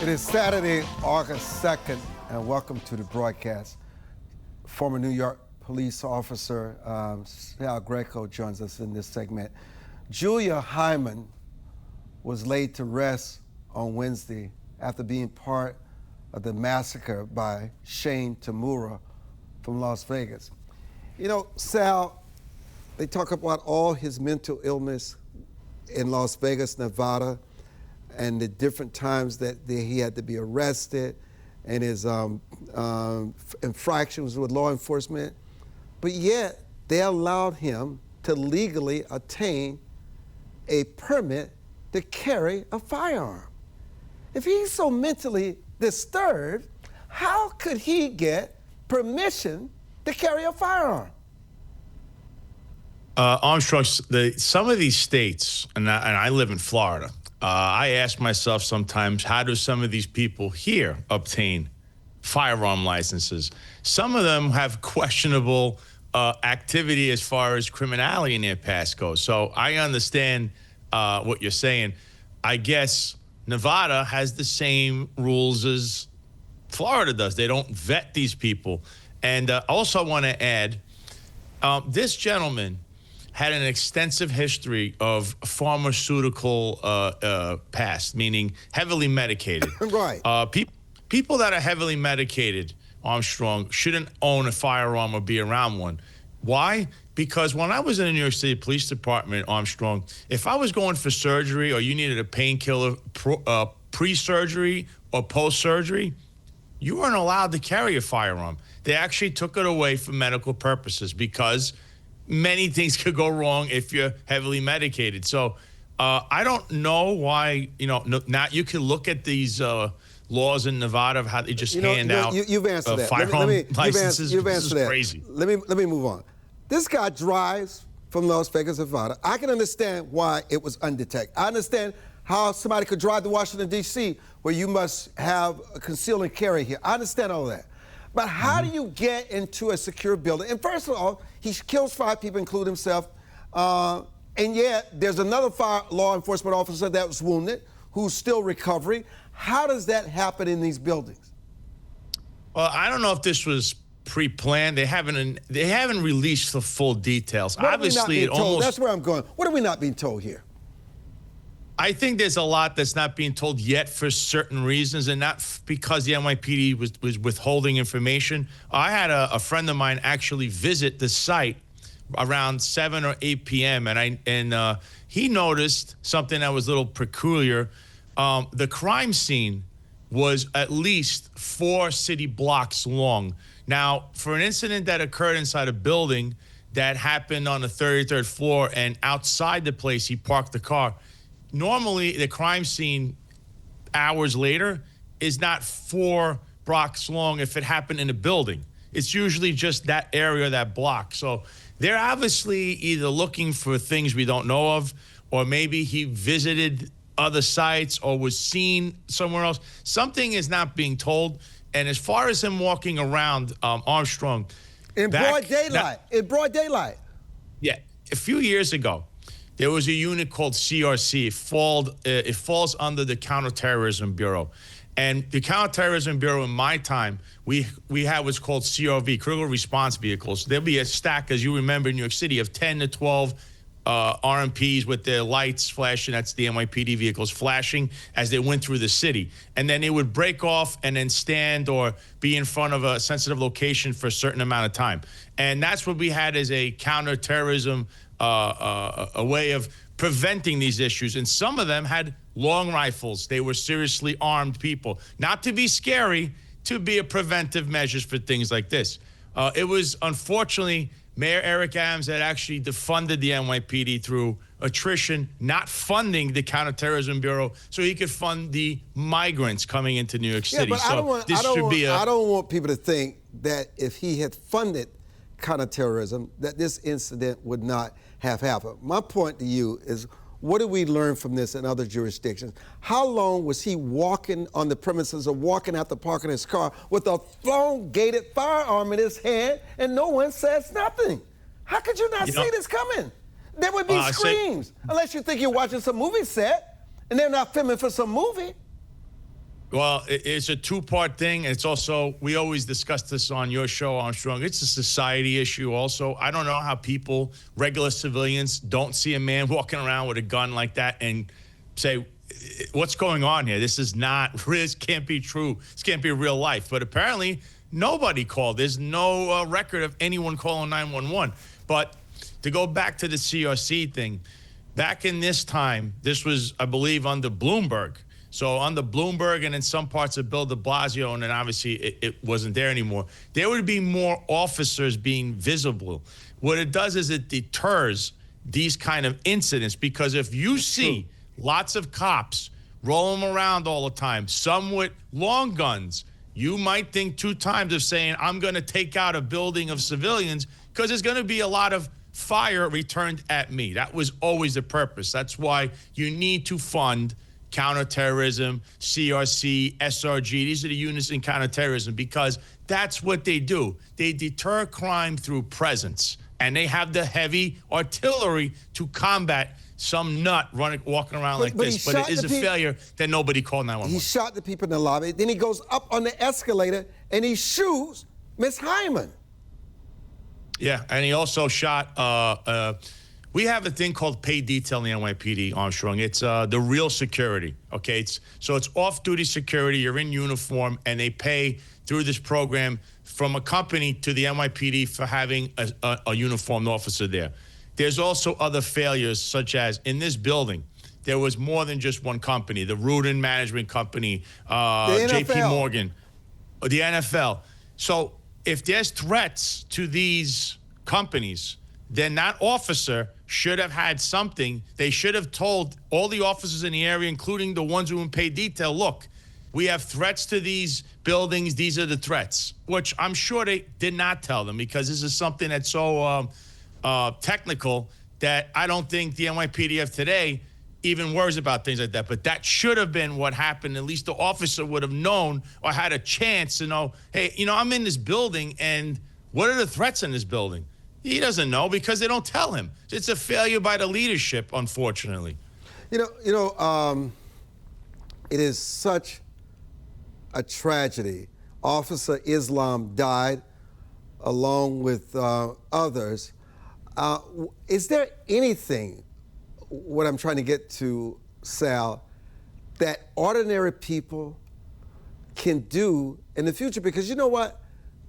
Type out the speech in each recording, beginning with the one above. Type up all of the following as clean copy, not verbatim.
It is Saturday, August 2nd, and welcome to the broadcast. Former New York police officer Sal Greco joins us in this segment. Julia Hyman was laid to rest on Wednesday after being part of the massacre by Shane Tamura from Las Vegas. You know, Sal, they talk about all his mental illness in Las Vegas, Nevada, and the different times that he had to be arrested and his infractions with law enforcement. But yet, they allowed him to legally obtain a permit to carry a firearm. If he's so mentally disturbed, how could he get permission to carry a firearm? Armstrong, some of these states, and I live in Florida, I ask myself sometimes, how do some of these people here obtain firearm licenses? Some of them have questionable activity as far as criminality in their past goes. So I understand what you're saying. I guess Nevada has the same rules as Florida does. They don't vet these people. And also I want to add, this gentleman had an extensive history of pharmaceutical past, meaning heavily medicated. Right. People that are heavily medicated, Armstrong, shouldn't own a firearm or be around one. Why? Because when I was in the New York City Police Department, Armstrong, if I was going for surgery or you needed a painkiller pre-surgery or post-surgery, you weren't allowed to carry a firearm. They actually took it away for medical purposes because many things could go wrong if you're heavily medicated. So I don't know why, now you can look at these laws in Nevada of how they just hand out you've answered that. firearm licenses. You've answered that. Crazy. Let me move on. This guy drives from Las Vegas, Nevada. I can understand why it was undetected. I understand how somebody could drive to Washington, D.C., where you must have a conceal and carry here. I understand all that. But how do you get into a secure building? And first of all, he kills 5 people, including himself, and yet there's another law enforcement officer that was wounded who's still recovering. How does that happen in these buildings? Well, I don't know if this was pre-planned. They haven't released the full details. What Obviously, are we not being told? That's where I'm going. What are we not being told here? I think there's a lot that's not being told yet for certain reasons, and not because the NYPD was withholding information. I had a friend of mine actually visit the site around 7 or 8 p.m., and he noticed something that was a little peculiar. The crime scene was at least 4 city blocks long. Now, for an incident that occurred inside a building that happened on the 33rd floor and outside the place he parked the car, normally the crime scene hours later is not 4 blocks long if it happened in a building. It's usually just that area, that block. So they're obviously either looking for things we don't know of, or maybe he visited other sites or was seen somewhere else. Something is not being told. And as far as him walking around, Armstrong, in broad daylight. Yeah, a few years ago, there was a unit called CRC. It falls under the Counterterrorism Bureau. And the Counterterrorism Bureau, in my time, we had what's called CRV, Critical Response Vehicles. There'll be a stack, as you remember, in New York City, of 10 to 12 RMPs with their lights flashing. That's the NYPD vehicles flashing as they went through the city. And then they would break off and then stand or be in front of a sensitive location for a certain amount of time. And that's what we had as a counterterrorism a way of preventing these issues. And some of them had long rifles. They were seriously armed people. Not to be scary, to be a preventive measures for things like this. It was, unfortunately, Mayor Eric Adams had actually defunded the NYPD through attrition, not funding the Counterterrorism Bureau so he could fund the migrants coming into New York City. But I don't want people to think that if he had funded counterterrorism, that this incident would not have happened. My point to you is, what did we learn from this in other jurisdictions? How long was he walking on the premises or walking out the parking his car with a long-gated firearm in his hand and no one says nothing? How could you not see this coming? There would be screams, unless you think you're watching some movie set and they're not filming for some movie. Well, it's a two-part thing. It's also, we always discuss this on your show, Armstrong. It's a society issue also. I don't know how people, regular civilians, don't see a man walking around with a gun like that and say, what's going on here? This is not, this can't be true. This can't be real life. But apparently, nobody called. There's no record of anyone calling 911. But to go back to the CRC thing, back in this time, this was, I believe, under Bloomberg. So under Bloomberg and in some parts of Bill de Blasio, and then obviously it wasn't there anymore, there would be more officers being visible. What it does is it deters these kind of incidents, because if you see lots of cops rolling around all the time, some with long guns, you might think two times of saying, I'm going to take out a building of civilians because there's going to be a lot of fire returned at me. That was always the purpose. That's why you need to fund counterterrorism, CRC, SRG. These are the units in counterterrorism, because that's what they do. They deter crime through presence, and they have the heavy artillery to combat some nut walking around like this. But it is a failure that nobody called 911. He shot the people in the lobby. Then he goes up on the escalator and he shoots Miss Hyman. Yeah, and he also shot. We have a thing called paid detail in the NYPD, Armstrong. It's the real security, okay? It's off-duty security. You're in uniform, and they pay through this program from a company to the NYPD for having a uniformed officer there. There's also other failures, such as in this building, there was more than just one company. The Rudin Management Company, JP Morgan, the NFL. So if there's threats to these companies, then that officer should have had something. They should have told all the officers in the area, including the ones who in paid detail, look, we have threats to these buildings. These are the threats, which I'm sure they did not tell them, because this is something that's so technical that I don't think the NYPD of today even worries about things like that. But that should have been what happened. At least the officer would have known, or had a chance to know, hey, I'm in this building, and what are the threats in this building? He doesn't know, because they don't tell him. It's a failure by the leadership, unfortunately. It is such a tragedy. Officer Islam died along with others. Is there anything, what I'm trying to get to, Sal, that ordinary people can do in the future? Because you know what?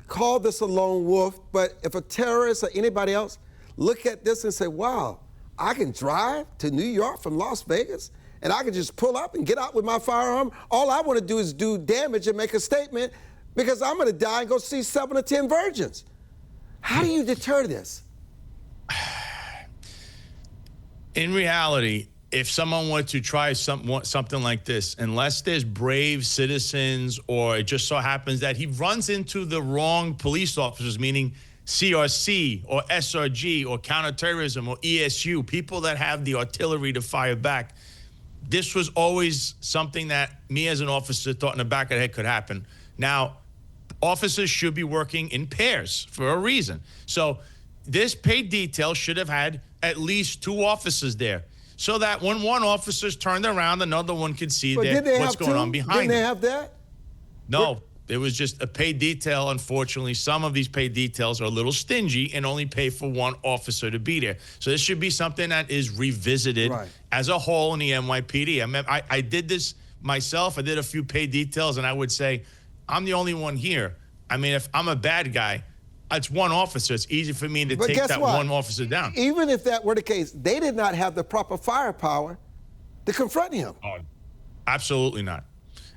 Call this a lone wolf, but if a terrorist or anybody else look at this and say, wow, I can drive to New York from Las Vegas, and I can just pull up and get out with my firearm. All I want to do is do damage and make a statement, because I'm going to die and go see 7 or 10 virgins. How do you deter this? In reality, if someone were to try something like this, unless there's brave citizens, or it just so happens that he runs into the wrong police officers, meaning CRC or SRG or counterterrorism or ESU, people that have the artillery to fire back, this was always something that me as an officer thought in the back of the head could happen. Now, officers should be working in pairs for a reason. So this paid detail should have had at least 2 officers there, so that when one officer's turned around, another one can see what's going on behind them. Didn't they have that? No, it was just a paid detail. Unfortunately, some of these paid details are a little stingy and only pay for one officer to be there. So this should be something that is revisited as a whole in the NYPD. I did this myself. I did a few paid details, and I would say, I'm the only one here. I mean, if I'm a bad guy, it's one officer. It's easy for me to take that one officer down. Even if that were the case, they did not have the proper firepower to confront him. Oh, absolutely not.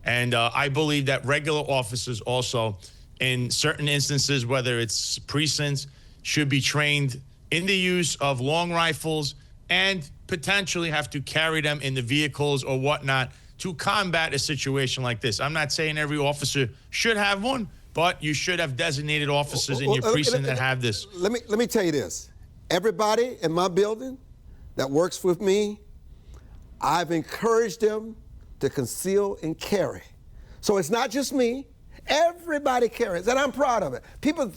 And I believe that regular officers also, in certain instances, whether it's precincts, should be trained in the use of long rifles, and potentially have to carry them in the vehicles or whatnot to combat a situation like this. I'm not saying every officer should have one, but you should have designated officers in your precinct that have this. Let me tell you this. Everybody in my building that works with me, I've encouraged them to conceal and carry. So it's not just me, Everybody carries, and I'm proud of it. People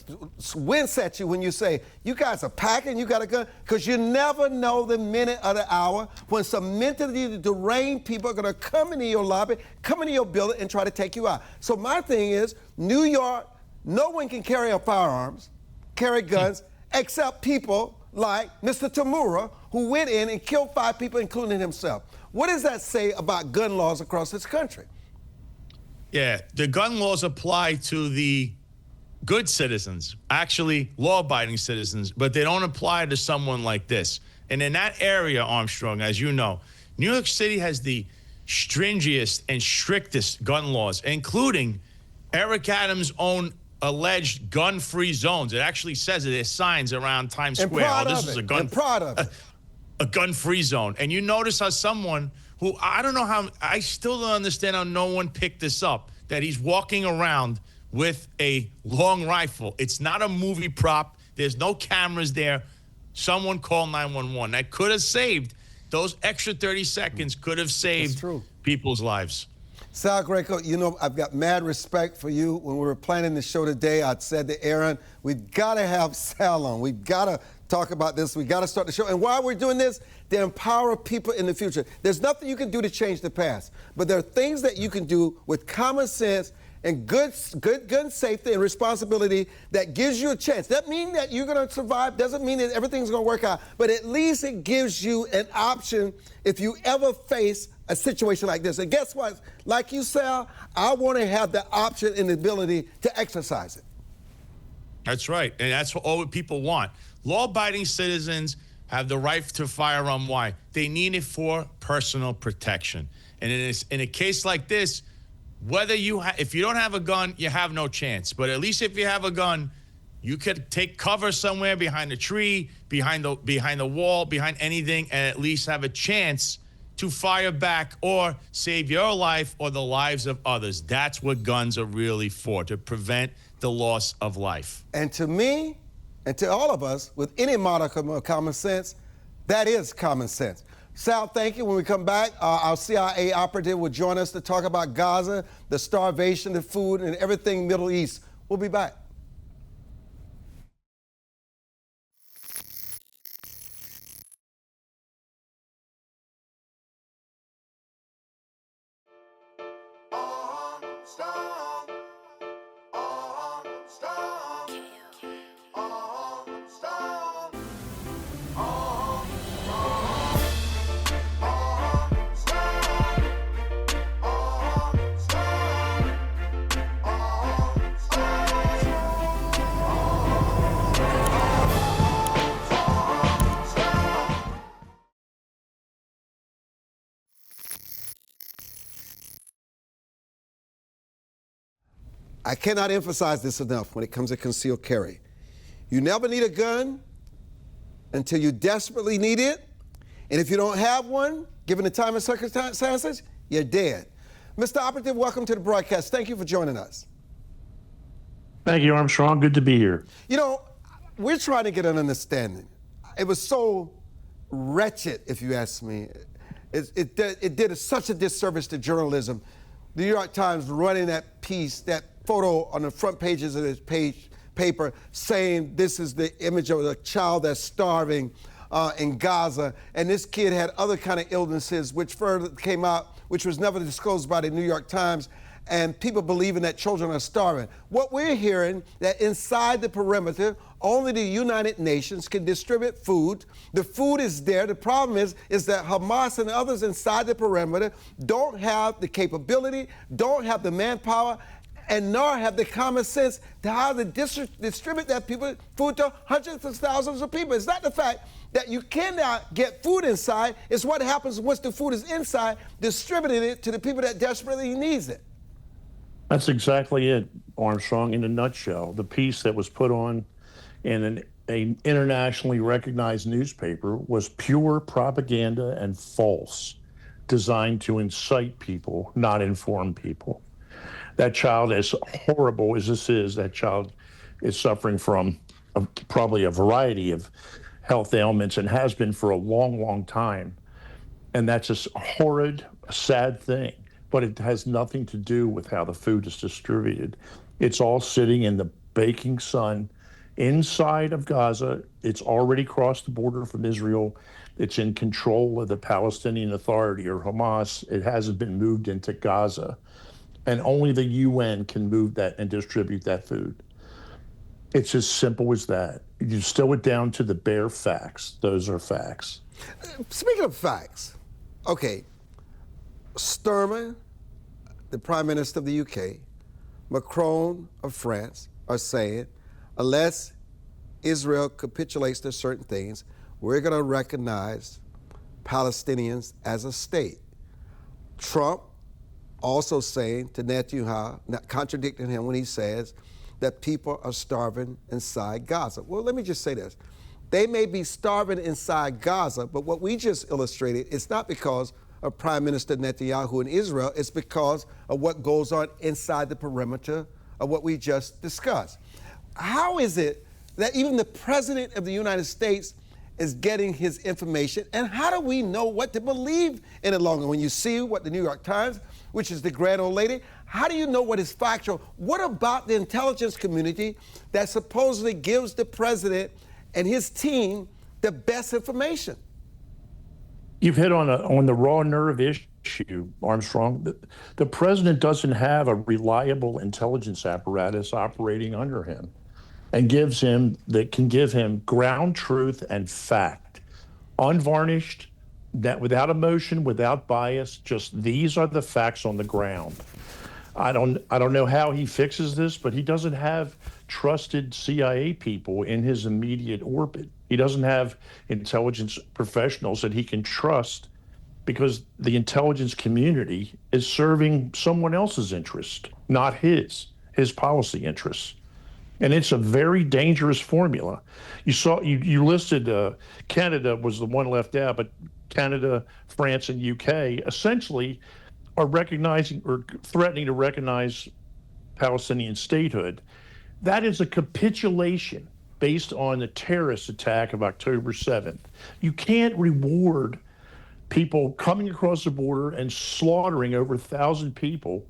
wince at you when you say, you guys are packing, you got a gun, because you never know the minute or the hour when some mentally deranged people are going to come into your lobby, come into your building, and try to take you out. So my thing is, New York, no one can carry a firearms, carry guns, except people like Mr. Tamura, who went in and killed 5 people, including himself. What does that say about gun laws across this country? Yeah, the gun laws apply to the good citizens, actually law-abiding citizens, but they don't apply to someone like this. And in that area, Armstrong, as you know, New York City has the stringiest and strictest gun laws, including Eric Adams' own alleged gun-free zones. It actually says it. There's signs around Times Square. This is a gun. Proud of it. A gun-free zone. And you notice how someone who, I don't know how, I still don't understand how no one picked this up, that he's walking around with a long rifle. It's not a movie prop. There's no cameras there. Someone called 911. That could have saved, those extra 30 seconds could have saved people's lives. Sal Greco, you know, I've got mad respect for you. When we were planning the show today, I said to Aaron, we've got to have Sal on. We've got to talk about this. We've got to start the show. And while we're doing this, to empower people in the future. There's nothing you can do to change the past, but there are things that you can do with common sense and good gun safety and responsibility that gives you a chance. That means that you're going to survive, doesn't mean that everything's going to work out, but at least it gives you an option if you ever face a situation like this. And guess what? Like you, Sal, I want to have the option and the ability to exercise it. That's right, and that's what all people want. Law-abiding citizens have the right to firearm. Why? They need it for personal protection. And in a case like this, whether if you don't have a gun, you have no chance. But at least if you have a gun, you could take cover somewhere behind a tree, behind the wall, behind anything, and at least have a chance to fire back or save your life or the lives of others. That's what guns are really for, to prevent the loss of life. And to me, and to all of us, with any modicum of common sense, that is common sense. Sal, thank you. When we come back, our CIA operative will join us to talk about Gaza, the starvation, the food, and everything Middle East. We'll be back. I cannot emphasize this enough when it comes to concealed carry. You never need a gun until you desperately need it. And if you don't have one, given the time and circumstances, you're dead. Mr. Operative, welcome to the broadcast. Thank you for joining us. Thank you, Armstrong. Good to be here. You know, we're trying to get an understanding. It was so wretched, if you ask me. It did such a disservice to journalism. The New York Times running that piece, that photo on the front pages of this paper saying this is the image of a child that's starving in Gaza. And this kid had other kind of illnesses, which further came out, which was never disclosed by the New York Times. And people believing that children are starving. What we're hearing, that inside the perimeter, only the United Nations can distribute food. The food is there. The problem is that Hamas and others inside the perimeter don't have the capability, don't have the manpower, and nor have the common sense to how to distribute that food to hundreds of thousands of people. It's not the fact that you cannot get food inside. It's what happens once the food is inside, distributing it to the people that desperately needs it. That's exactly it, Armstrong, in a nutshell. The piece that was put on in an internationally recognized newspaper was pure propaganda and false, designed to incite people, not inform people. That child, as horrible as this is, that child is suffering from probably a variety of health ailments and has been for a long, long time. And that's a horrid, sad thing. but it has nothing to do with how the food is distributed. It's all sitting in the baking sun inside of Gaza. It's already crossed the border from Israel. It's in control of the Palestinian Authority, or Hamas. It hasn't been moved into Gaza. And only the UN can move that and distribute that food. It's as simple as that. You distill it down to the bare facts. Those are facts. Speaking of facts, okay, Sturman, the Prime Minister of the UK, Macron of France are saying, unless Israel capitulates to certain things, we're going to recognize Palestinians as a state. Trump also saying to Netanyahu, not contradicting him when he says that people are starving inside Gaza. Well, let me just say this. They may be starving inside Gaza, but what we just illustrated, it's not because of Prime Minister Netanyahu in Israel, it's because of what goes on inside the perimeter of what we just discussed. How is it that even the President of the United States is getting his information, and how do we know what to believe in it longer? When you see what the New York Times, which is the grand old lady, how do you know what is factual? What about the intelligence community that supposedly gives the president and his team the best information? You've hit on the raw nerve issue, Armstrong. The president doesn't have a reliable intelligence apparatus operating under him and can give him ground truth and fact, unvarnished, that without emotion, without bias, just these are the facts on the ground. I don't know how he fixes this, but he doesn't have trusted CIA people in his immediate orbit. He doesn't have intelligence professionals that he can trust, because the intelligence community is serving someone else's interest, not his policy interests. And it's a very dangerous formula. You listed Canada was the one left out, but Canada, France, and UK essentially are recognizing or threatening to recognize Palestinian statehood. That is a capitulation based on the terrorist attack of October 7th. You can't reward people coming across the border and slaughtering over 1,000 people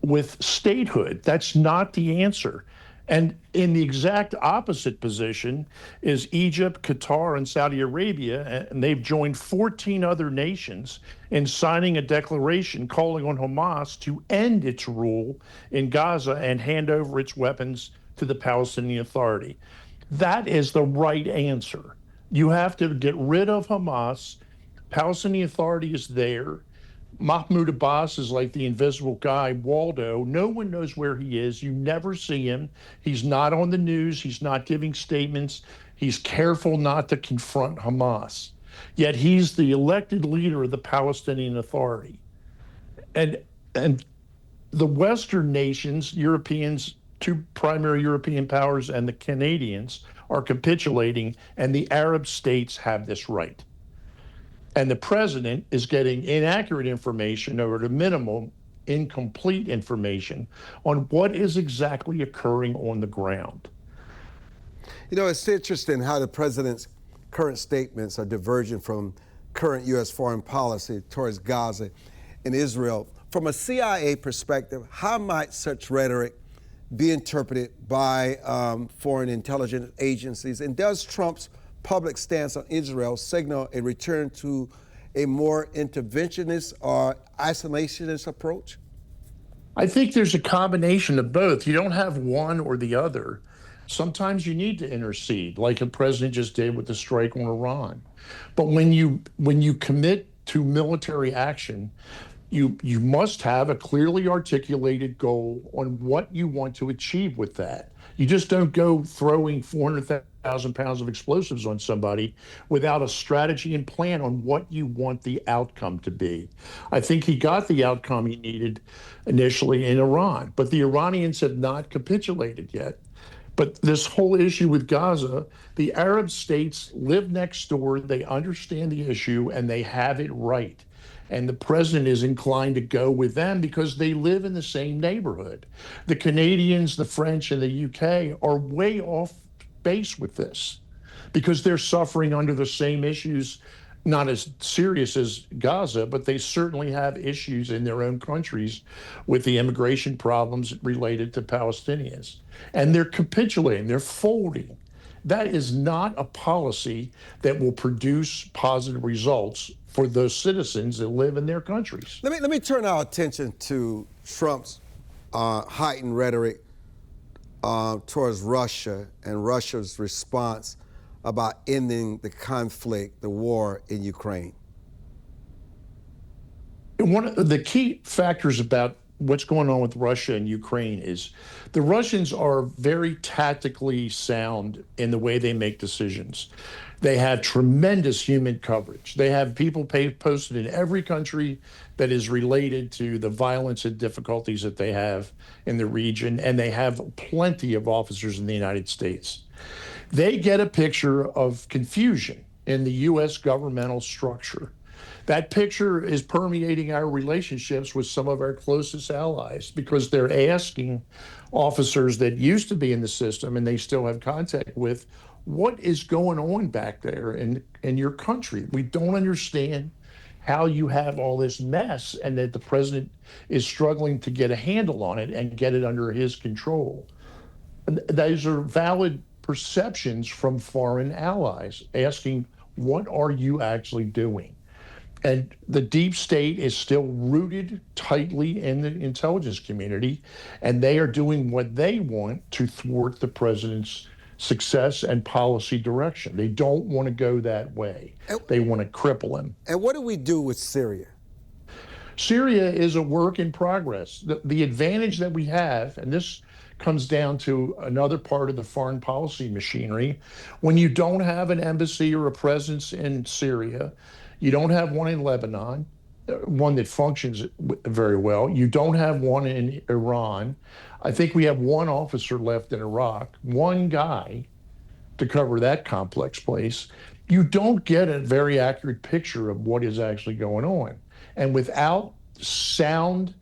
with statehood. That's not the answer. And in the exact opposite position is Egypt, Qatar, and Saudi Arabia, and they've joined 14 other nations in signing a declaration calling on Hamas to end its rule in Gaza and hand over its weapons to the Palestinian Authority. That is the right answer. You have to get rid of Hamas. Palestinian Authority is there. Mahmoud Abbas is like the invisible guy, Waldo. No one knows where he is. You never see him. He's not on the news. He's not giving statements. He's careful not to confront Hamas. Yet he's the elected leader of the Palestinian Authority. And the Western nations, Europeans, two primary European powers, and the Canadians are capitulating, and the Arab states have this right. And the president is getting inaccurate information, or at a minimum, incomplete information on what is exactly occurring on the ground. You know, it's interesting how the president's current statements are diverging from current U.S. foreign policy towards Gaza and Israel. From a CIA perspective, how might such rhetoric be interpreted by foreign intelligence agencies? And does Trump's public stance on Israel signal a return to a more interventionist or isolationist approach? I think there's a combination of both. You don't have one or the other. Sometimes you need to intercede, like the president just did with the strike on Iran. But when you commit to military action, you must have a clearly articulated goal on what you want to achieve with that. You just don't go throwing 400,000 pounds of explosives on somebody without a strategy and plan on what you want the outcome to be. I think he got the outcome he needed initially in Iran, but the Iranians have not capitulated yet. But this whole issue with Gaza, the Arab states live next door, they understand the issue, and they have it right. And the president is inclined to go with them because they live in the same neighborhood. The Canadians, the French, and the UK are way off base with this because they're suffering under the same issues not as serious as Gaza, but they certainly have issues in their own countries with the immigration problems related to Palestinians. And they're capitulating, they're folding. That is not a policy that will produce positive results for those citizens that live in their countries. Let me turn our attention to Trump's heightened rhetoric towards Russia and Russia's response about ending the conflict, the war in Ukraine. One of the key factors about what's going on with Russia and Ukraine is the Russians are very tactically sound in the way they make decisions. They have tremendous human coverage. They have people posted in every country that is related to the violence and difficulties that they have in the region, and they have plenty of officers in the United States. They get a picture of confusion in the U.S. governmental structure. That picture is permeating our relationships with some of our closest allies because they're asking officers that used to be in the system and they still have contact with, what is going on back there in your country? We don't understand how you have all this mess and that the president is struggling to get a handle on it and get it under his control. And those are valid perceptions from foreign allies asking, what are you actually doing? And the deep state is still rooted tightly in the intelligence community, and they are doing what they want to thwart the president's success and policy direction. They don't want to go that way. They want to cripple him. And what do we do with Syria? Syria is a work in progress. The advantage that we have, and this comes down to another part of the foreign policy machinery, when you don't have an embassy or a presence in Syria, you don't have one in Lebanon, one that functions very well. You don't have one in Iran. I think we have one officer left in Iraq, one guy to cover that complex place. You don't get a very accurate picture of what is actually going on. And without sound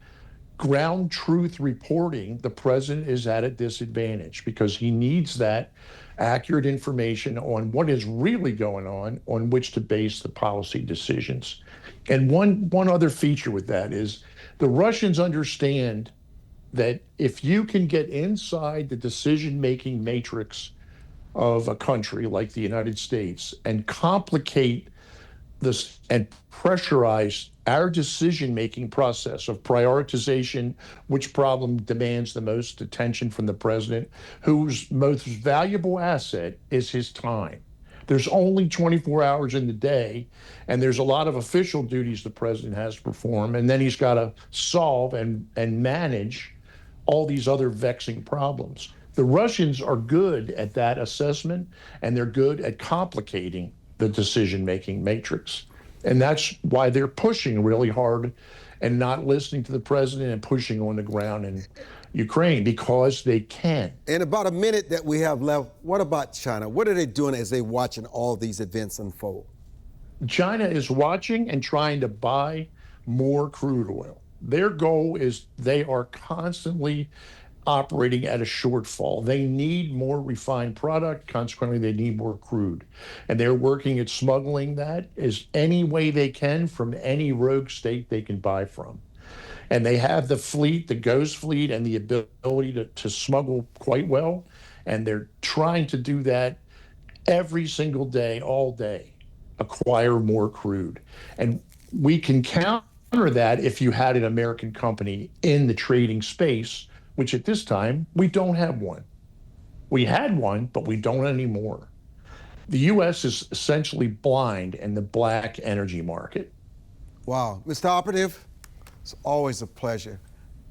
ground truth reporting, the president is at a disadvantage because he needs that accurate information on what is really going on which to base the policy decisions. And one other feature with that is the Russians understand that if you can get inside the decision-making matrix of a country like the United States and complicate this and pressurize our decision-making process of prioritization, which problem demands the most attention from the president, whose most valuable asset is his time. There's only 24 hours in the day, and there's a lot of official duties the president has to perform, and then he's got to solve and manage all these other vexing problems. The Russians are good at that assessment, and they're good at complicating the decision-making matrix. And that's why they're pushing really hard and not listening to the president and pushing on the ground in Ukraine, because they can. In about a minute that we have left, what about China? What are they doing as they're watching all these events unfold? China is watching and trying to buy more crude oil. Their goal is they are constantly operating at a shortfall. They need more refined product. Consequently, they need more crude. And they're working at smuggling that as any way they can from any rogue state they can buy from. And they have the fleet, the ghost fleet, and the ability to smuggle quite well. And they're trying to do that every single day, all day, acquire more crude. And we can counter that if you had an American company in the trading space, which at this time, we don't have one. We had one, but we don't anymore. The U.S. is essentially blind in the black energy market. Wow. Mr. Operative, it's always a pleasure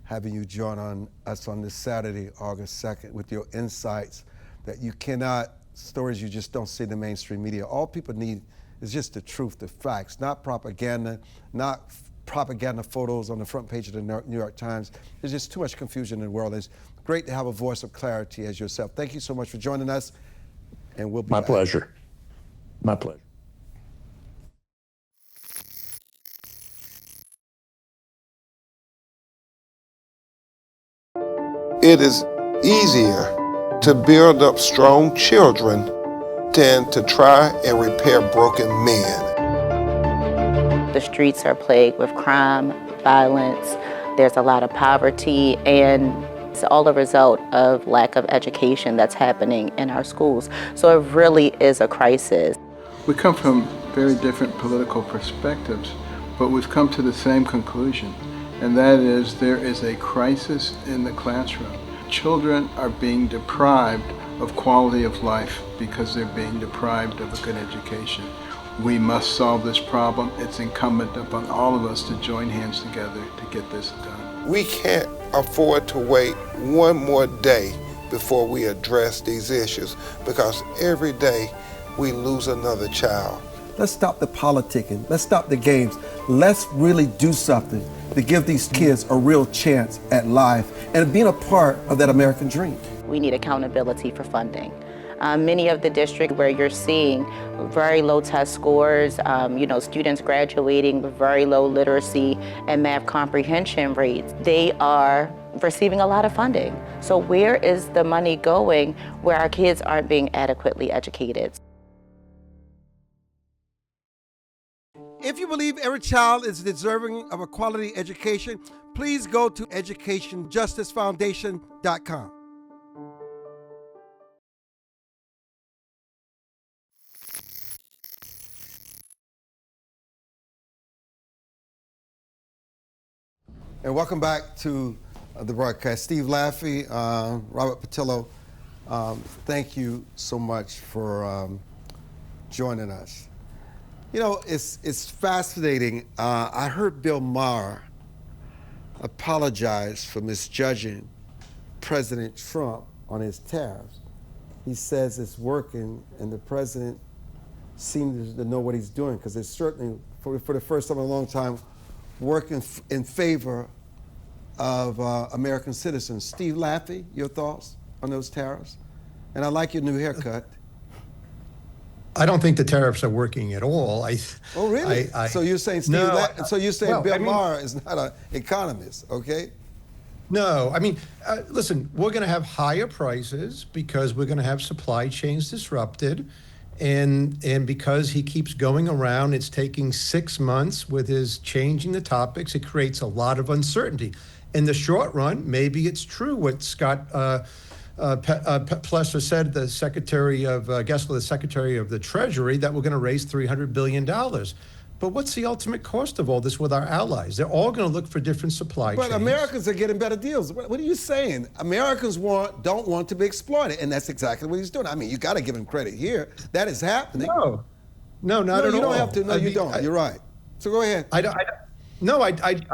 having you join us on this Saturday, August 2nd, with your insights that you cannot, stories you just don't see in the mainstream media. All people need is just the truth, the facts, not propaganda, not propaganda photos on the front page of the New York Times. There's just too much confusion in the world. It's great to have a voice of clarity as yourself. Thank you so much for joining us, and we'll be back. My pleasure. My pleasure. It is easier to build up strong children than to try and repair broken men. The streets are plagued with crime, violence, there's a lot of poverty, and it's all a result of lack of education that's happening in our schools. So it really is a crisis. We come from very different political perspectives, but we've come to the same conclusion, and that is there is a crisis in the classroom. Children are being deprived of quality of life because they're being deprived of a good education. We must solve this problem. It's incumbent upon all of us to join hands together to get this done. We can't afford to wait one more day before we address these issues, because every day we lose another child. Let's stop the politicking. Let's stop the games. Let's really do something to give these kids a real chance at life and being a part of that American dream. We need accountability for funding. Many of the districts where you're seeing very low test scores, students graduating with very low literacy and math comprehension rates, they are receiving a lot of funding. So where is the money going where our kids aren't being adequately educated? If you believe every child is deserving of a quality education, please go to educationjusticefoundation.com. And welcome back to the broadcast. Steve Laffey, Robert Patillo, thank you so much for joining us. You know, it's fascinating. I heard Bill Maher apologize for misjudging President Trump on his tariffs. He says it's working, and the president seems to know what he's doing, because it's certainly, for the first time in a long time, working in favor of American citizens. Steve Laffey, your thoughts on those tariffs? And I like your new haircut. I don't think the tariffs are working at all. Oh, really? So you're saying Bill Maher is not an economist, okay? No, I mean, listen, we're going to have higher prices because we're going to have supply chains disrupted. And because he keeps going around, it's taking 6 months with his changing the topics. It creates a lot of uncertainty. In the short run, maybe it's true what Scott Plesser said, the Secretary of the Secretary of the Treasury, that we're going to raise $300 billion. But what's the ultimate cost of all this with our allies? They're all going to look for different supply chains. But Americans are getting better deals. What are you saying? Americans don't want to be exploited, and that's exactly what he's doing. I mean, you got to give him credit here. That is happening. No, not at all. You don't have to. No, you don't. You're right. So go ahead. I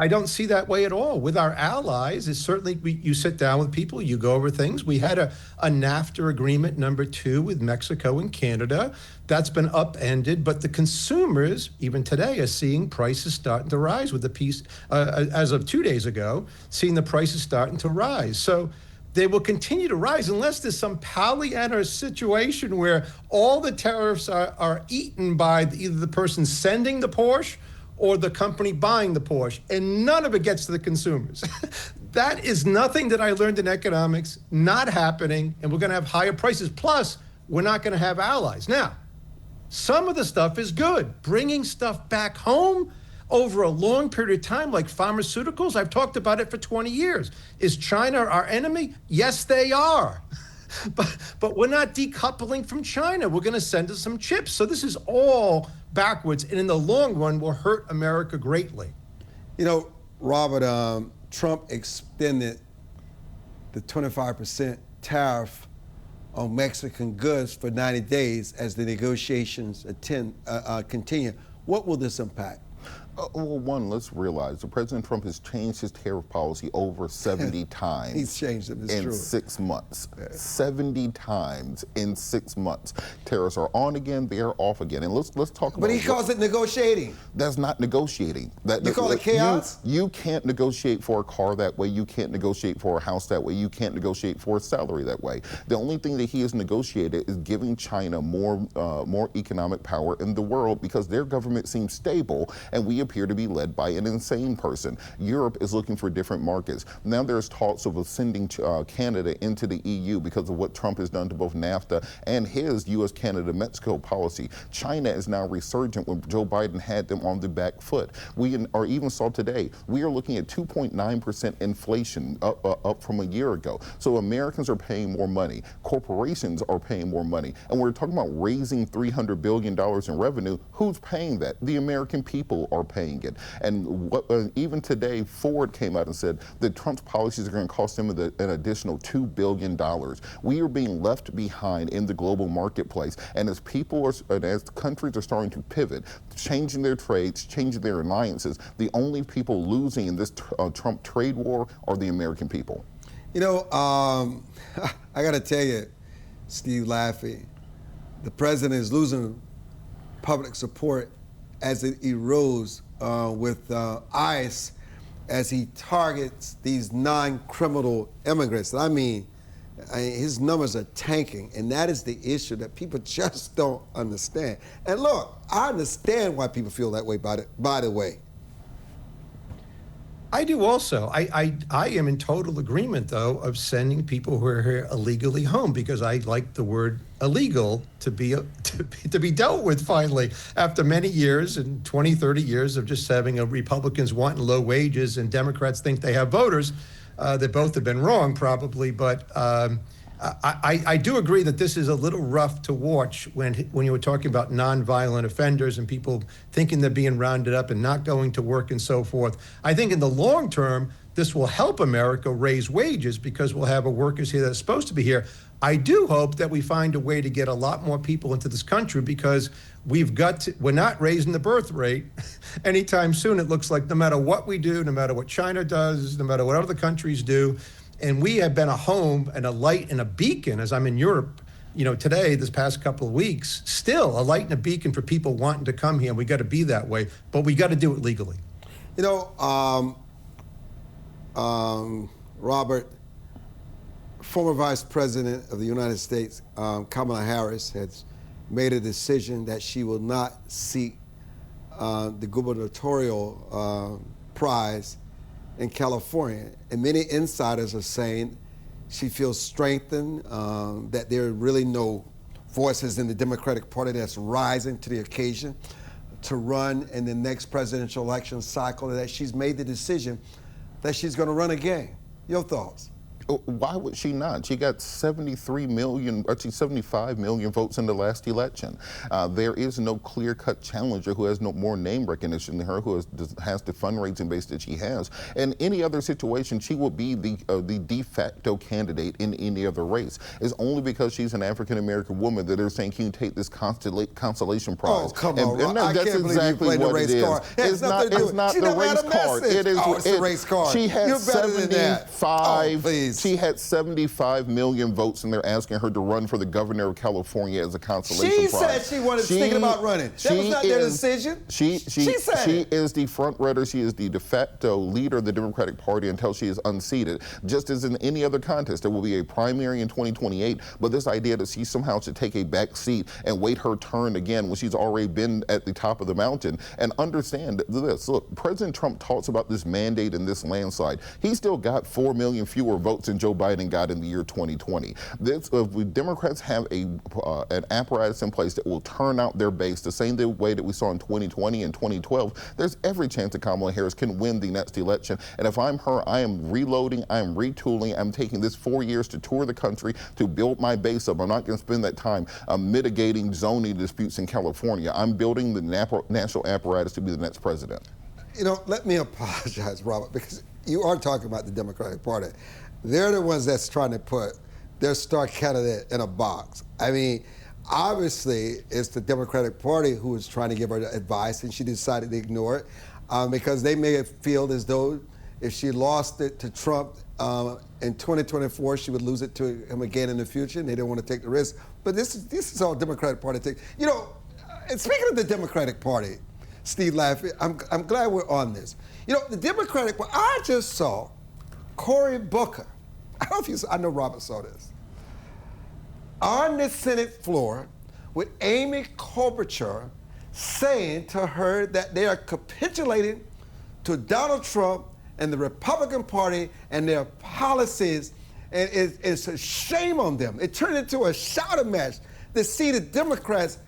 don't see that way at all. With our allies, it's certainly, you sit down with people, you go over things. We had a NAFTA agreement #2 with Mexico and Canada. That's been upended, but the consumers, even today, are seeing prices starting to rise with the piece, as of 2 days ago, seeing the prices starting to rise. So they will continue to rise unless there's some Pollyanna situation where all the tariffs are eaten by either the person sending the Porsche or the company buying the Porsche, and none of it gets to the consumers. That is nothing that I learned in economics, not happening, and we're gonna have higher prices. Plus, we're not gonna have allies. Now, some of the stuff is good. Bringing stuff back home over a long period of time, like pharmaceuticals, I've talked about it for 20 years. Is China our enemy? Yes, they are. But we're not decoupling from China. We're going to send us some chips. So this is all backwards, and in the long run will hurt America greatly. You know, Robert, Trump extended the 25% tariff on Mexican goods for 90 days as the negotiations continue. What will this impact? Well, one, let's realize that President Trump has changed his tariff policy over 70 times. He's changed it, it's true. 6 months. Yeah. 70 times in 6 months. Tariffs are on again, they are off again. And let's talk about. But he calls it negotiating. That's not negotiating. You call it chaos? You can't negotiate for a car that way. You can't negotiate for a house that way. You can't negotiate for a salary that way. The only thing that he has negotiated is giving China more economic power in the world because their government seems stable, and we appear to be led by an insane person. Europe is looking for different markets. Now there's talks of sending Canada into the EU because of what Trump has done to both NAFTA and his U.S., Canada, Mexico policy. China is now resurgent when Joe Biden had them on the back foot. We are even saw today, we are looking at 2.9% inflation up from a year ago. So Americans are paying more money. Corporations are paying more money. And we're talking about raising $300 billion in revenue. Who's paying that? The American people are paying it. And even today, Ford came out and said that Trump's policies are going to cost them an additional $2 billion. We are being left behind in the global marketplace. And as as countries are starting to pivot, changing their trades, changing their alliances, the only people losing in this Trump trade war are the American people. You know, I got to tell you, Steve Laffey, the president is losing public support as it erodes with ICE as he targets these non-criminal immigrants. I mean, his numbers are tanking, and that is the issue that people just don't understand. And look, I understand why people feel that way, by the way. I do also. I am in total agreement, though, of sending people who are here illegally home, because I like the word illegal to be dealt with finally after many years and 20, 30 years of just having Republicans wanting low wages and Democrats think they have voters. They both have been wrong, probably, but I do agree that this is a little rough to watch when you were talking about nonviolent offenders and people thinking they're being rounded up and not going to work and so forth. I think in the long term, this will help America raise wages because we'll have workers here that are supposed to be here. I do hope that we find a way to get a lot more people into this country because we're not raising the birth rate anytime soon. It looks like no matter what we do, no matter what China does, no matter what other countries do, and we have been a home and a light and a beacon, as I'm in Europe, today, this past couple of weeks, still a light and a beacon for people wanting to come here. And we got to be that way, but we got to do it legally. Robert, former Vice President of the United States, Kamala Harris, has made a decision that she will not seek the gubernatorial prize in California. And many insiders are saying she feels strengthened, that there are really no voices in the Democratic Party that's rising to the occasion to run in the next presidential election cycle, that she's made the decision that she's going to run again. Your thoughts? Why would she not? She got 75 million votes in the last election. There is no clear-cut challenger who has no more name recognition than her, who has the fundraising base that she has. In any other situation, she will be the de facto candidate in any other race. It's only because she's an African-American woman that they're saying, can you take this consolation prize? Oh, come on, and I that's can't exactly believe you what played the race card. It's not the race card. It's the race card. She had You're better than that. 75. Please. She had 75 million votes, and they're asking her to run for the governor of California as a consolation prize. She said she was thinking about running. That was not their decision. She said is the front runner. She is the de facto leader of the Democratic Party until she is unseated. Just as in any other contest, there will be a primary in 2028, but this idea that she somehow should take a back seat and wait her turn again when she's already been at the top of the mountain. And understand this. Look, President Trump talks about this mandate and this landslide. He still got 4 million fewer votes than Joe Biden got in the year 2020. Democrats have an apparatus in place that will turn out their base the same way that we saw in 2020 and 2012. There's every chance that Kamala Harris can win the next election. And if I'm her, I am reloading, I am retooling, I'm taking this 4 years to tour the country to build my base up. I'm not going to spend that time mitigating zoning disputes in California. I'm building the national apparatus to be the next president. Let me apologize, Robert, because you are talking about the Democratic Party. They're the ones that's trying to put their star candidate in a box. I mean, obviously, it's the Democratic Party who is trying to give her advice, and she decided to ignore it because they may have feel as though if she lost it to Trump in 2024, she would lose it to him again in the future, and they don't want to take the risk. But this is all Democratic Party takes. And speaking of the Democratic Party, Steve Laffey, I'm glad we're on this. The Democratic Party, I just saw Cory Booker. I know Robert saw this. On the Senate floor with Amy Klobuchar saying to her that they are capitulating to Donald Trump and the Republican Party and their policies, and it's a shame on them. It turned into a shouting match to see the Democrats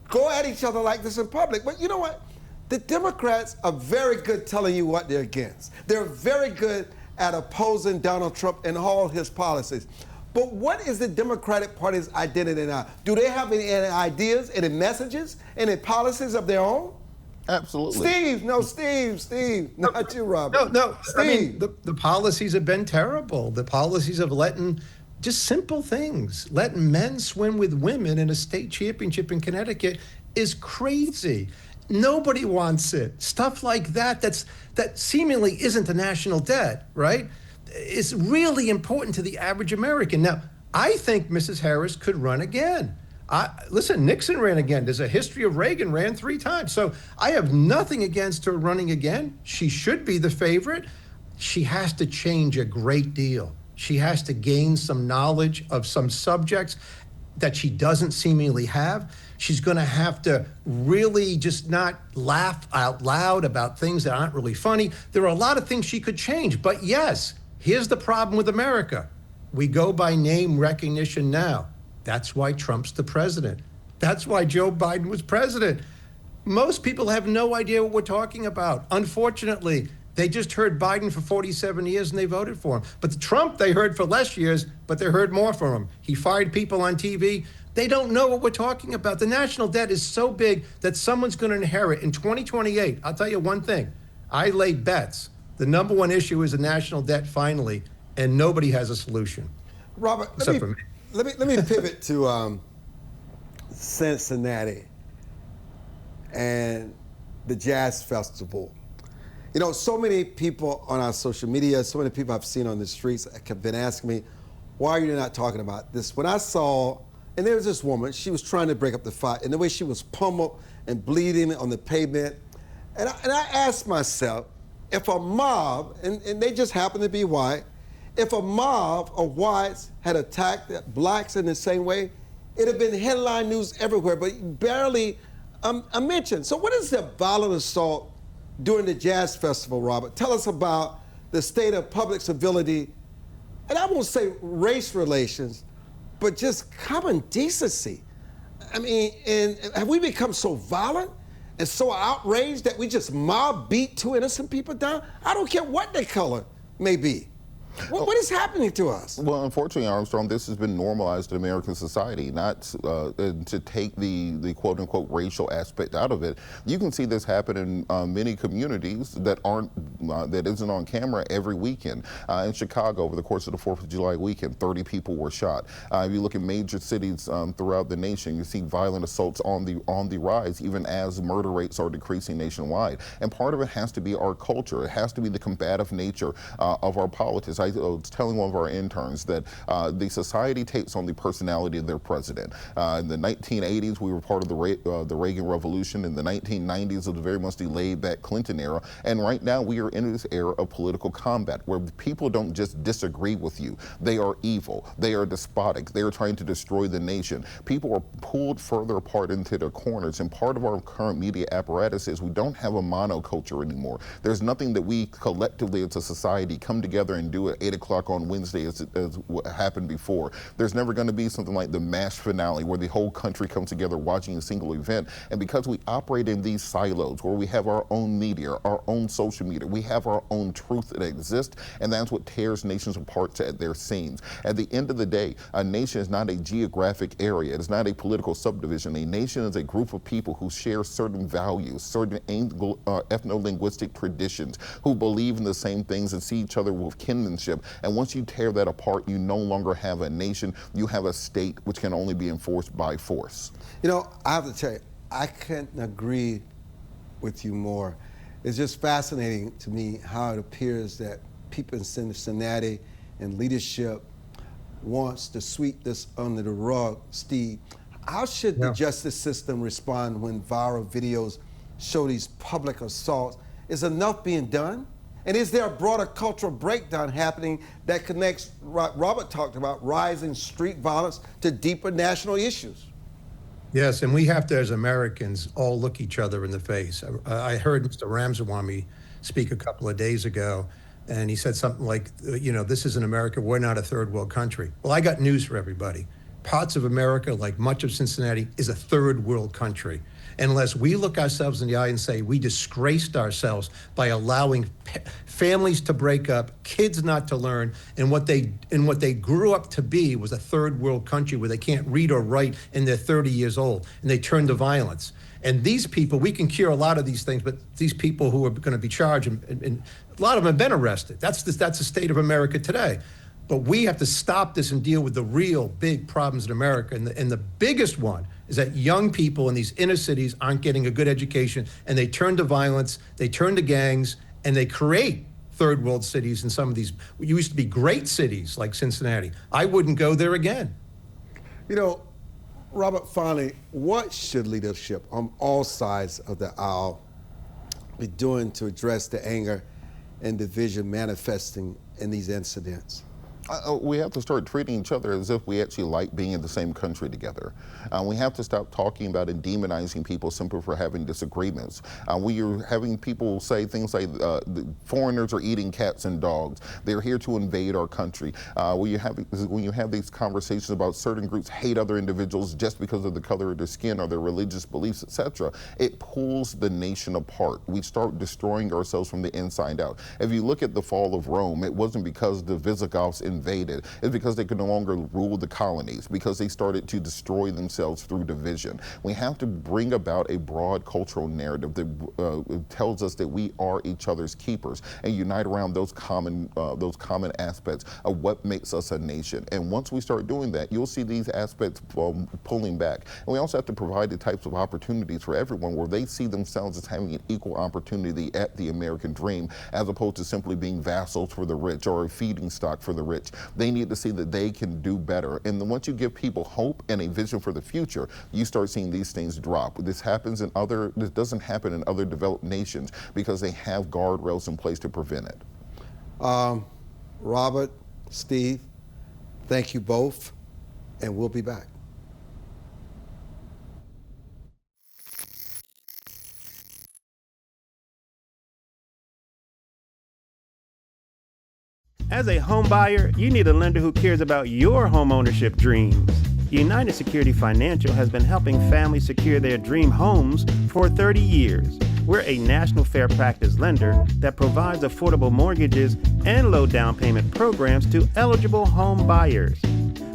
go at each other like this in public. But you know what? The Democrats are very good telling you what they're against. They're very good at opposing Donald Trump and all his policies. But what is the Democratic Party's identity now? Do they have any ideas, any messages, any policies of their own? Absolutely. Steve, not you, Robert. No. Steve. I mean, the policies have been terrible. The policies of letting just simple things, letting men swim with women in a state championship in Connecticut is crazy. Nobody wants it. Stuff like that, that seemingly isn't a national debt, right? It's really important to the average American. Now, I think Mrs. Harris could run again. Listen, Nixon ran again. There's a history of Reagan ran 3 times. So I have nothing against her running again. She should be the favorite. She has to change a great deal. She has to gain some knowledge of some subjects that she doesn't seemingly have. She's going to have to really just not laugh out loud about things that aren't really funny. There are a lot of things she could change. But yes, here's the problem with America. We go by name recognition now. That's why Trump's the president. That's why Joe Biden was president. Most people have no idea what we're talking about. Unfortunately, they just heard Biden for 47 years and they voted for him. But Trump, they heard for less years, but they heard more from him. He fired people on TV. They don't know what we're talking about. The national debt is so big that someone's going to inherit in 2028. I'll tell you one thing. I laid bets. The number one issue is the national debt finally, and nobody has a solution. Robert, let me pivot to Cincinnati and the Jazz Festival. You know, so many people on our social media, so many people I've seen on the streets have been asking me, why are you not talking about this? When I saw, and there was this woman, she was trying to break up the fight, and the way she was pummeled and bleeding on the pavement, and I asked myself, if a mob, and they just happen to be white, if a mob of whites had attacked blacks in the same way, it'd have been headline news everywhere, but barely a mention. So what is the violent assault during the Jazz Festival, Robert? Tell us about the state of public civility, and I won't say race relations, but just common decency. I mean, and have we become so violent and so outraged that we just mob beat 2 innocent people down? I don't care what their color may be. What is happening to us? Well, unfortunately, Armstrong, this has been normalized in American society. Not to take the quote-unquote racial aspect out of it. You can see this happen in many communities that isn't on camera every weekend. In Chicago, over the course of the 4th of July weekend, 30 people were shot. If you look at major cities throughout the nation, you see violent assaults on the rise, even as murder rates are decreasing nationwide. And part of it has to be our culture. It has to be the combative nature of our politics. I was telling one of our interns that the society takes on the personality of their president. In the 1980s, we were part of the Reagan Revolution. In the 1990s, it was very much the laid-back Clinton era. And right now, we are in this era of political combat, where people don't just disagree with you. They are evil. They are despotic. They are trying to destroy the nation. People are pulled further apart into their corners. And part of our current media apparatus is we don't have a monoculture anymore. There's nothing that we collectively as a society come together and do at 8 o'clock on Wednesday as what happened before. There's never going to be something like the MASH finale where the whole country comes together watching a single event. And because we operate in these silos where we have our own media, our own social media, we have our own truth that exists, and that's what tears nations apart at their seams. At the end of the day, a nation is not a geographic area. It is not a political subdivision. A nation is a group of people who share certain values, certain ethno-linguistic traditions, who believe in the same things and see each other with kinship. And once you tear that apart, you no longer have a nation. You have a state which can only be enforced by force. You know, I have to tell you, I couldn't agree with you more. It's just fascinating to me how it appears that people in Cincinnati and leadership wants to sweep this under the rug. Steve, how should the justice system respond when viral videos show these public assaults? Is enough being done? And is there a broader cultural breakdown happening that connects what Robert talked about, rising street violence to deeper national issues? Yes, and we have to, as Americans, all look each other in the face. I heard Mr. Ramsawamy speak a couple of days ago, and he said something like, this isn't America, we're not a third world country. Well, I got news for everybody. Parts of America, like much of Cincinnati, is a third world country. Unless we look ourselves in the eye and say we disgraced ourselves by allowing families to break up, kids not to learn, and what they grew up to be was a third world country where they can't read or write and they're 30 years old and they turn to violence. And these people, we can cure a lot of these things, but these people who are going to be charged, and a lot of them have been arrested. That's the state of America today. But we have to stop this and deal with the real big problems in America. And the biggest one is that young people in these inner cities aren't getting a good education, and they turn to violence, they turn to gangs, and they create third world cities in some of these used to be great cities like Cincinnati. I wouldn't go there again. Robert, finally, what should leadership on all sides of the aisle be doing to address the anger and division manifesting in these incidents? We have to start treating each other as if we actually like being in the same country together. We have to stop talking about and demonizing people simply for having disagreements. We are having people say things like the foreigners are eating cats and dogs. They're here to invade our country. When you have these conversations about certain groups hate other individuals just because of the color of their skin or their religious beliefs, etc., it pulls the nation apart. We start destroying ourselves from the inside out. If you look at the fall of Rome, it wasn't because the Visigoths invaded. It's because they could no longer rule the colonies, because they started to destroy themselves through division. We have to bring about a broad cultural narrative that tells us that we are each other's keepers and unite around those common aspects of what makes us a nation. And once we start doing that, you'll see these aspects pulling back. And we also have to provide the types of opportunities for everyone where they see themselves as having an equal opportunity at the American dream, as opposed to simply being vassals for the rich or a feeding stock for the rich. They need to see that they can do better. And then once you give people hope and a vision for the future, you start seeing these things drop. This doesn't happen in other developed nations because they have guardrails in place to prevent it. Robert, Steve, thank you both, and we'll be back. As a home buyer, you need a lender who cares about your home ownership dreams. United Security Financial has been helping families secure their dream homes for 30 years. We're a national fair practice lender that provides affordable mortgages and low down payment programs to eligible home buyers.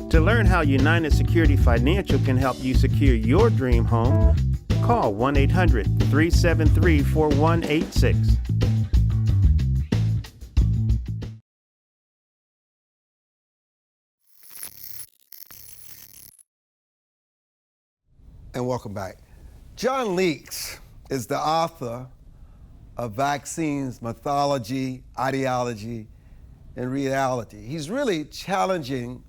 To learn how United Security Financial can help you secure your dream home, call 1-800-373-4186. And welcome back. John Leake is the author of Vaccines, Mythology, Ideology, and Reality. He's really challenging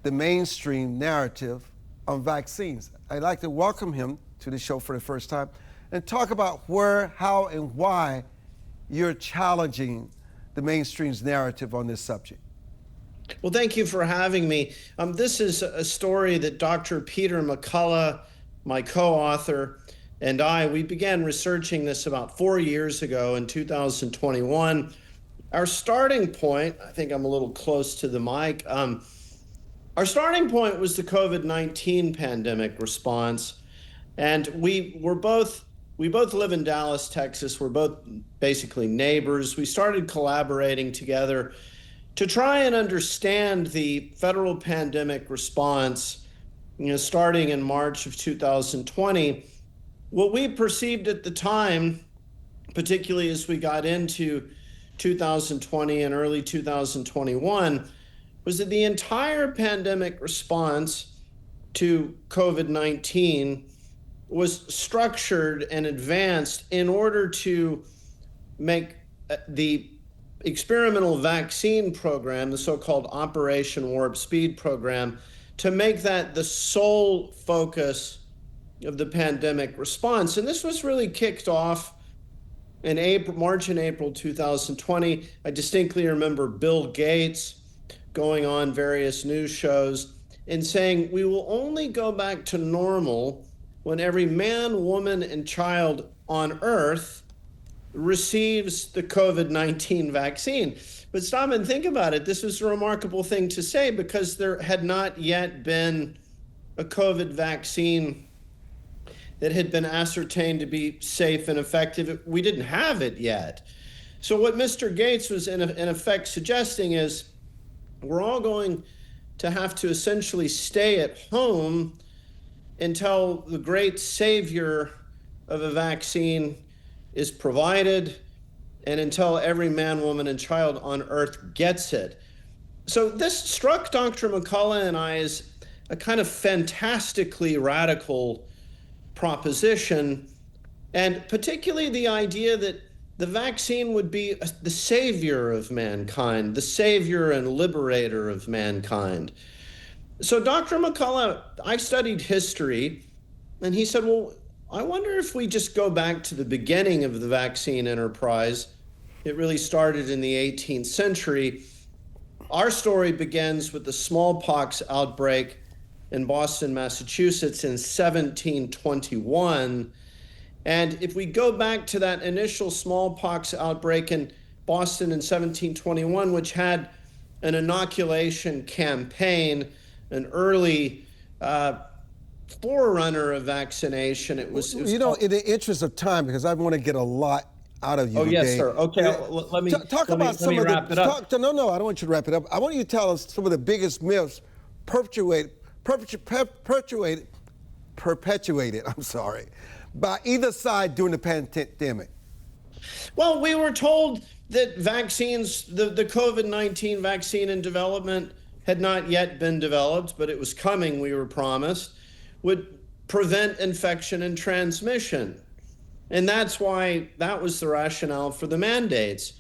the mainstream narrative on vaccines. I'd like to welcome him to the show for the first time and talk about where, how, and why you're challenging the mainstream's narrative on this subject. Well, thank you for having me. This is a story that Dr. Peter McCullough, my co-author, and we began researching this about 4 years ago in 2021. Our starting point, I think I'm a little close to the mic, our starting point was the COVID-19 pandemic response. And we both live in Dallas, Texas. We're both basically neighbors. We started collaborating together to try and understand the federal pandemic response, starting in March of 2020. What we perceived at the time, particularly as we got into 2020 and early 2021, was that the entire pandemic response to COVID-19 was structured and advanced in order to make the experimental vaccine program, the so-called Operation Warp Speed program, to make that the sole focus of the pandemic response. And this was really kicked off in March and April 2020. I distinctly remember Bill Gates going on various news shows and saying, we will only go back to normal when every man, woman, and child on Earth receives the COVID-19 vaccine. But stop and think about it. This was a remarkable thing to say because there had not yet been a COVID vaccine that had been ascertained to be safe and effective. We didn't have it yet. So what Mr. Gates was in effect suggesting is we're all going to have to essentially stay at home until the great savior of a vaccine is provided and until every man, woman, and child on Earth gets it. So this struck Dr. McCullough and I as a kind of fantastically radical proposition, and particularly the idea that the vaccine would be the savior of mankind, the savior and liberator of mankind. So Dr. McCullough, I studied history, and he said, well, I wonder if we just go back to the beginning of the vaccine enterprise. It really started in the 18th century. Our story begins with the smallpox outbreak in Boston, Massachusetts in 1721. And if we go back to that initial smallpox outbreak in Boston in 1721, which had an inoculation campaign, an early forerunner of vaccination, it was in the interest of time, because I want to get a lot out of you today. Yes, sir. Okay, let me wrap it up. No, I don't want you to wrap it up. I want you to tell us some of the biggest myths perpetuated by either side during the pandemic. Well, we were told that vaccines, the COVID-19 vaccine in development had not yet been developed, but it was coming, we were promised, would prevent infection and transmission. And that's why that was the rationale for the mandates.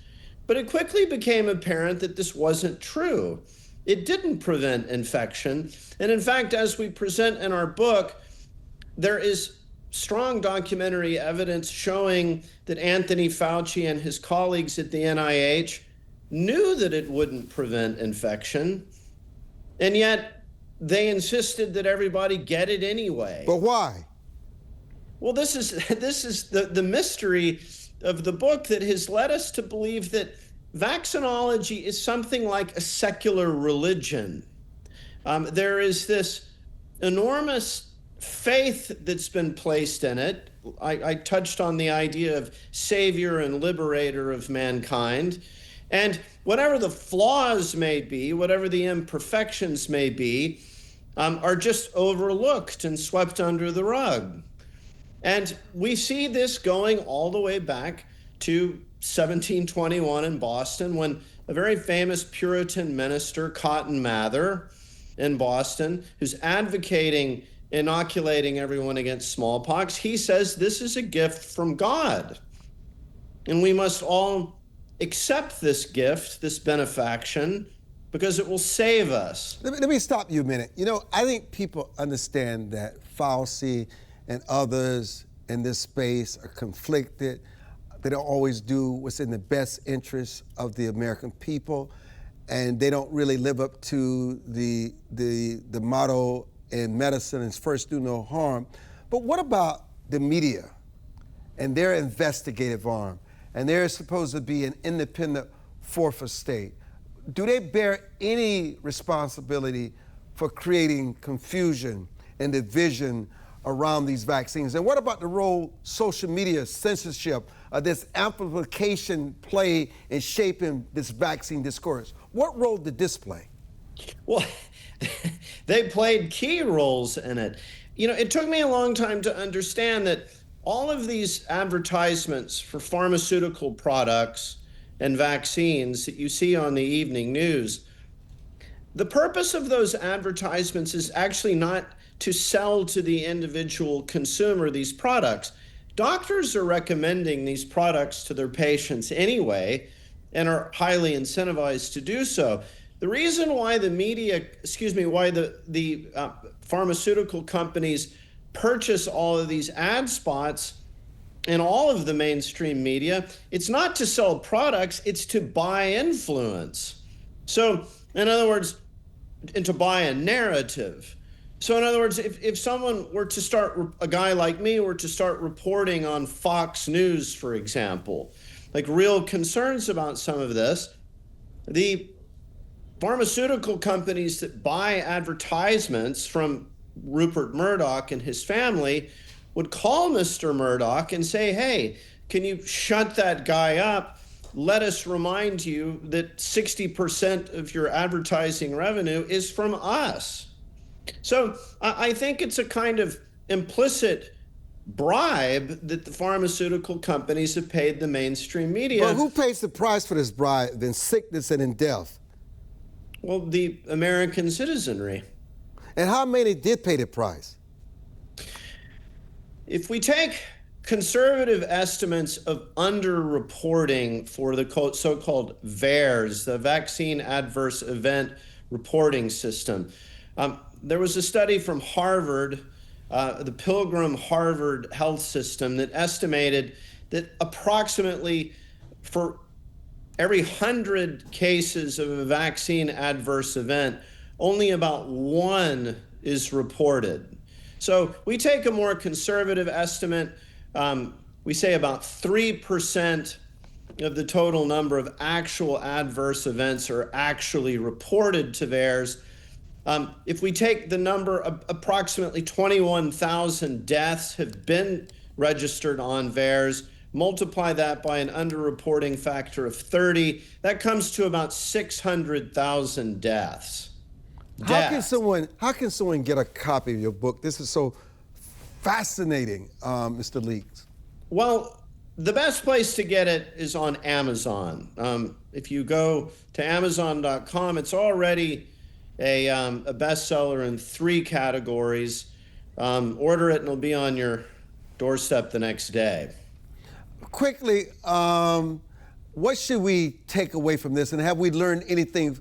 But it quickly became apparent that this wasn't true. It didn't prevent infection. And in fact, as we present in our book, there is strong documentary evidence showing that Anthony Fauci and his colleagues at the NIH knew that it wouldn't prevent infection, and yet they insisted that everybody get it anyway. But why? Well, this is the mystery of the book that has led us to believe that vaccinology is something like a secular religion. There is this enormous faith that's been placed in it. I touched on the idea of savior and liberator of mankind. And whatever the flaws may be, whatever the imperfections may be, are just overlooked and swept under the rug. And we see this going all the way back to 1721 in Boston, when a very famous Puritan minister, Cotton Mather, in Boston, who's advocating inoculating everyone against smallpox, he says this is a gift from God. And we must all accept this gift, this benefaction, because it will save us. Let me stop you a minute. I think people understand that Fauci and others in this space are conflicted. They don't always do what's in the best interest of the American people, and they don't really live up to the motto in medicine is first do no harm. But what about the media and their investigative arm? And they're supposed to be an independent fourth estate. Do they bear any responsibility for creating confusion and division around these vaccines? And what about the role social media, censorship, this amplification play in shaping this vaccine discourse? What role did this play? Well, they played key roles in it. It took me a long time to understand that all of these advertisements for pharmaceutical products and vaccines that you see on the evening news, the purpose of those advertisements is actually not to sell to the individual consumer these products. Doctors are recommending these products to their patients anyway and are highly incentivized to do so. The reason why the pharmaceutical companies purchase all of these ad spots in all of the mainstream media, it's not to sell products, it's to buy influence. So, in other words, and to buy a narrative. So in other words, if someone were to start, a guy like me were to start reporting on Fox News, for example, like real concerns about some of this, the pharmaceutical companies that buy advertisements from Rupert Murdoch and his family would call Mr. Murdoch and say, hey, can you shut that guy up? Let us remind you that 60% of your advertising revenue is from us. So I think it's a kind of implicit bribe that the pharmaceutical companies have paid the mainstream media. But who pays the price for this bribe in sickness and in death? Well, the American citizenry. And how many did pay the price? If we take conservative estimates of underreporting for the so-called VAERS, the Vaccine Adverse Event Reporting System, there was a study from Harvard, the Pilgrim Harvard Health System, that estimated that approximately for every 100 cases of a vaccine adverse event, only about 1 is reported. So we take a more conservative estimate. We say about 3% of the total number of actual adverse events are actually reported to VAERS. If we take the number of approximately 21,000 deaths have been registered on VAERS, multiply that by an underreporting factor of 30, that comes to about 600,000 deaths. How can someone get a copy of your book? This is so fascinating, Mr. Leake. Well, the best place to get it is on Amazon. If you go to Amazon.com, it's already a bestseller in 3 categories. Order it and it'll be on your doorstep the next day. Quickly, what should we take away from this, and have we learned anything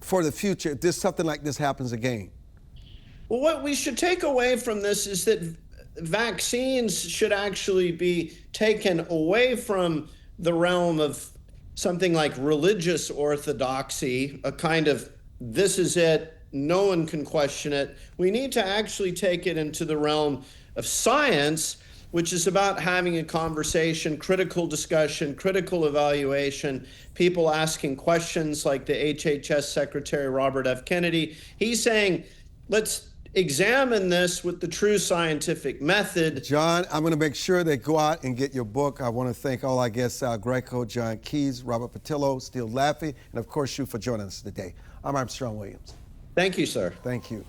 for the future if something like this happens again? Well, what we should take away from this is that vaccines should actually be taken away from the realm of something like religious orthodoxy, a kind of this is it, no one can question it. We need to actually take it into the realm of science, which is about having a conversation, critical discussion, critical evaluation, people asking questions like the HHS Secretary Robert F. Kennedy. He's saying, let's examine this with the true scientific method. John, I'm going to make sure they go out and get your book. I want to thank all our guests, Sal Greco, John Keyes, Robert Patillo, Steele Laffey, and of course you for joining us today. I'm Armstrong Williams. Thank you, sir. Thank you.